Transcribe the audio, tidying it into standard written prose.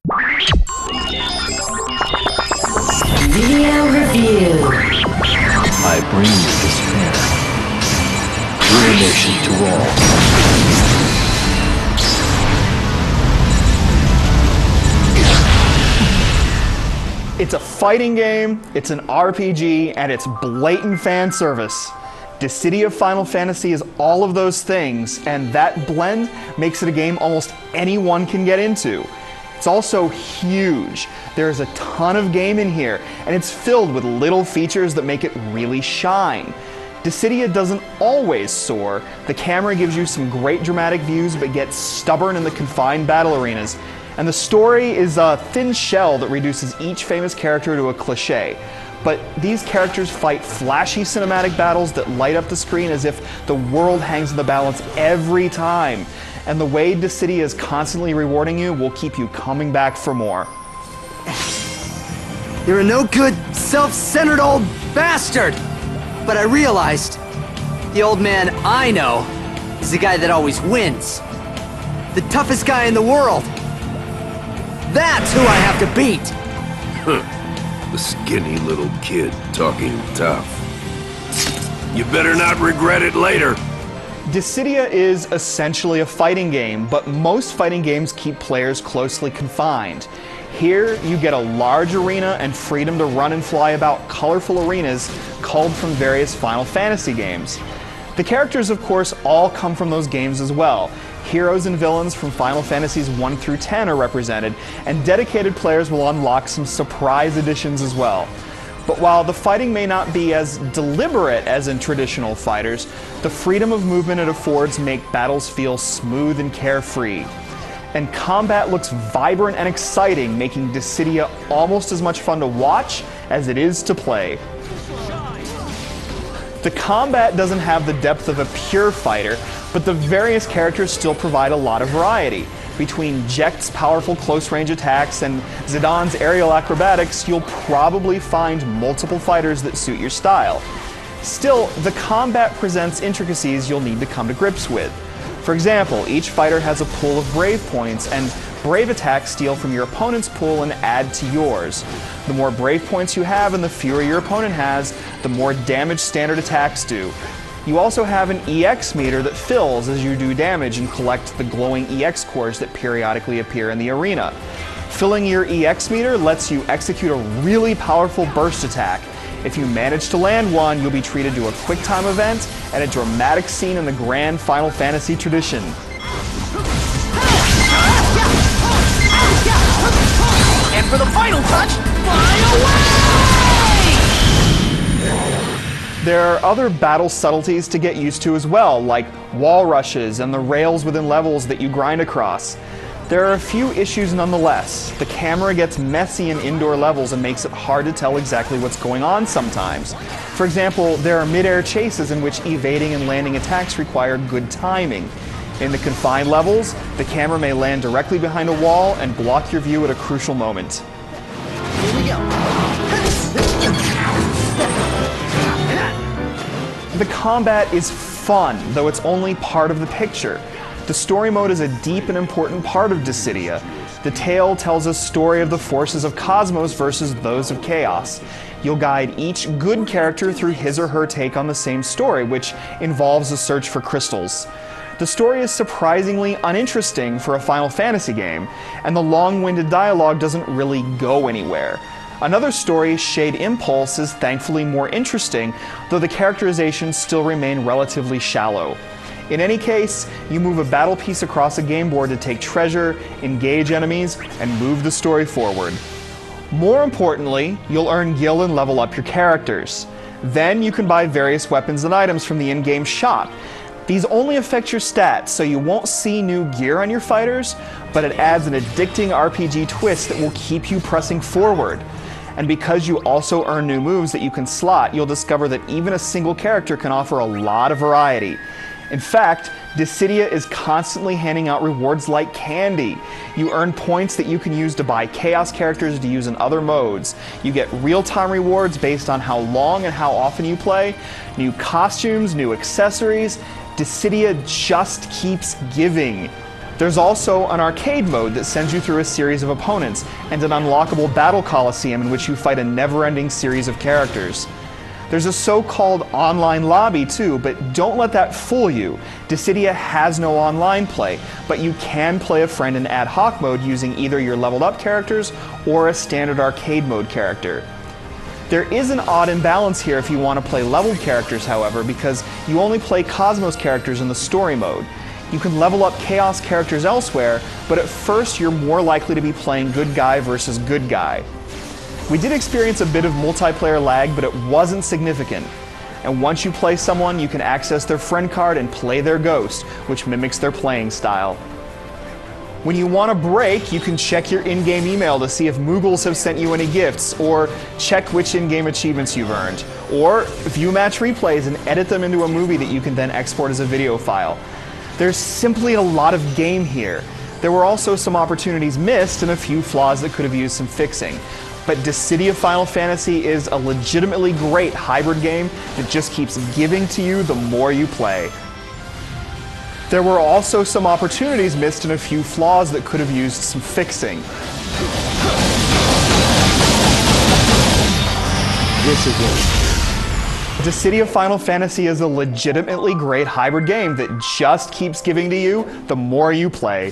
Video review. I bring you despair. Ruination to all. It's a fighting game, it's an RPG, and it's blatant fan service. Dissidia Final Fantasy is all of those things, and that blend makes it a game almost anyone can get into. It's also huge. There's a ton of game in here, and it's filled with little features that make it really shine. Dissidia doesn't always soar. The camera gives you some great dramatic views, but gets stubborn in the confined battle arenas. And the story is a thin shell that reduces each famous character to a cliché. But these characters fight flashy cinematic battles that light up the screen as if the world hangs in the balance every time. And the way Dissidia is constantly rewarding you will keep you coming back for more. You're a no-good, self-centered old bastard! But I realized, the old man I know is the guy that always wins. The toughest guy in the world. That's who I have to beat! The skinny little kid talking tough. You better not regret it later. Dissidia is essentially a fighting game, but most fighting games keep players closely confined. Here, you get a large arena and freedom to run and fly about colorful arenas culled from various Final Fantasy games. The characters, of course, all come from those games as well. Heroes and villains from Final Fantasies 1 through 10 are represented, and dedicated players will unlock some surprise additions as well. But while the fighting may not be as deliberate as in traditional fighters, the freedom of movement it affords make battles feel smooth and carefree. And combat looks vibrant and exciting, making Dissidia almost as much fun to watch as it is to play. The combat doesn't have the depth of a pure fighter, but the various characters still provide a lot of variety. Between Jecht's powerful close-range attacks and Zidane's aerial acrobatics, you'll probably find multiple fighters that suit your style. Still, the combat presents intricacies you'll need to come to grips with. For example, each fighter has a pool of brave points, and brave attacks steal from your opponent's pool and add to yours. The more brave points you have and the fewer your opponent has, the more damage standard attacks do. You also have an EX meter that fills as you do damage and collect the glowing EX cores that periodically appear in the arena. Filling your EX meter lets you execute a really powerful burst attack. If you manage to land one, you'll be treated to a quick-time event and a dramatic scene in the grand Final Fantasy tradition. And for the final touch, fly away! There are other battle subtleties to get used to as well, like wall rushes and the rails within levels that you grind across. There are a few issues nonetheless. The camera gets messy in indoor levels and makes it hard to tell exactly what's going on sometimes. For example, there are mid-air chases in which evading and landing attacks require good timing. In the confined levels, the camera may land directly behind a wall and block your view at a crucial moment. Here we go. The combat is fun, though it's only part of the picture. The story mode is a deep and important part of Dissidia. The tale tells a story of the forces of Cosmos versus those of Chaos. You'll guide each good character through his or her take on the same story, which involves a search for crystals. The story is surprisingly uninteresting for a Final Fantasy game, and the long-winded dialogue doesn't really go anywhere. Another story, Shade Impulse, is thankfully more interesting, though the characterizations still remain relatively shallow. In any case, you move a battle piece across a game board to take treasure, engage enemies, and move the story forward. More importantly, you'll earn gil and level up your characters. Then you can buy various weapons and items from the in-game shop. These only affect your stats, so you won't see new gear on your fighters, but it adds an addicting RPG twist that will keep you pressing forward. And because you also earn new moves that you can slot, you'll discover that even a single character can offer a lot of variety. In fact, Dissidia is constantly handing out rewards like candy. You earn points that you can use to buy Chaos characters to use in other modes. You get real-time rewards based on how long and how often you play, new costumes, new accessories. Dissidia just keeps giving. There's also an arcade mode that sends you through a series of opponents, and an unlockable battle coliseum in which you fight a never-ending series of characters. There's a so-called online lobby too, but don't let that fool you. Dissidia has no online play, but you can play a friend in ad hoc mode using either your leveled up characters or a standard arcade mode character. There is an odd imbalance here if you want to play leveled characters, however, because you only play Cosmos characters in the story mode. You can level up Chaos characters elsewhere, but at first you're more likely to be playing good guy versus good guy. We did experience a bit of multiplayer lag, but it wasn't significant. And once you play someone, you can access their friend card and play their ghost, which mimics their playing style. When you want a break, you can check your in-game email to see if Moogles have sent you any gifts, or check which in-game achievements you've earned, or view match replays and edit them into a movie that you can then export as a video file. There's simply a lot of game here. There were also some opportunities missed and a few flaws that could have used some fixing. But Dissidia Final Fantasy is a legitimately great hybrid game that just keeps giving to you the more you play. There were also some opportunities missed and a few flaws that could have used some fixing. This is it. Dissidia Final Fantasy is a legitimately great hybrid game that just keeps giving to you the more you play.